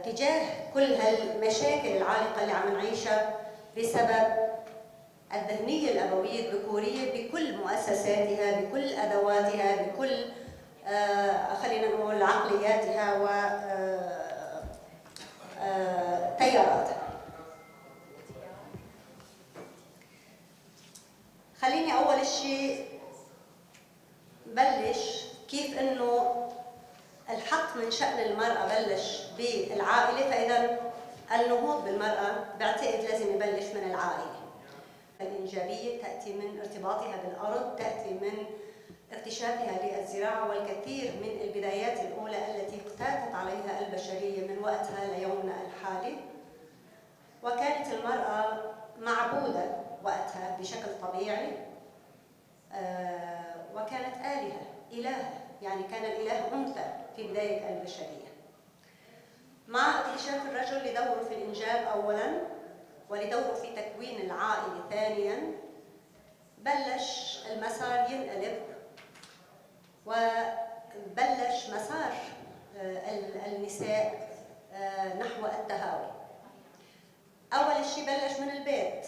تجاه كل هالمشاكل العالقة اللي عم نعيشها بسبب الذهنية الأبوية الذكورية بكل مؤسساتها، بكل أدواتها، بكل خلينا نقول عقلياتها وتياراتها. خليني أول شيء بلش كيف إنه الحق من شأن المرأة بلش بالعائلة، فإذا النهوض بالمرأة بعتقد لازم يبلش من العائلة. الإنجابية تأتي من ارتباطها بالأرض، تأتي من اكتشافها للزراعة والكثير من البدايات الأولى التي اقتاتت عليها البشرية من وقتها ليومنا الحالي. وكانت المرأة معبودة وقتها بشكل طبيعي، وكانت إلهة، يعني كان الإله أنثى في بداية البشرية. مع اكتشاف الرجل لدوره في الإنجاب أولاً ولدوره في تكوين العائلة ثانياً، بلش المسار ينقلب وبلش مسار النساء نحو التهاوي. أول شيء بلش من البيت،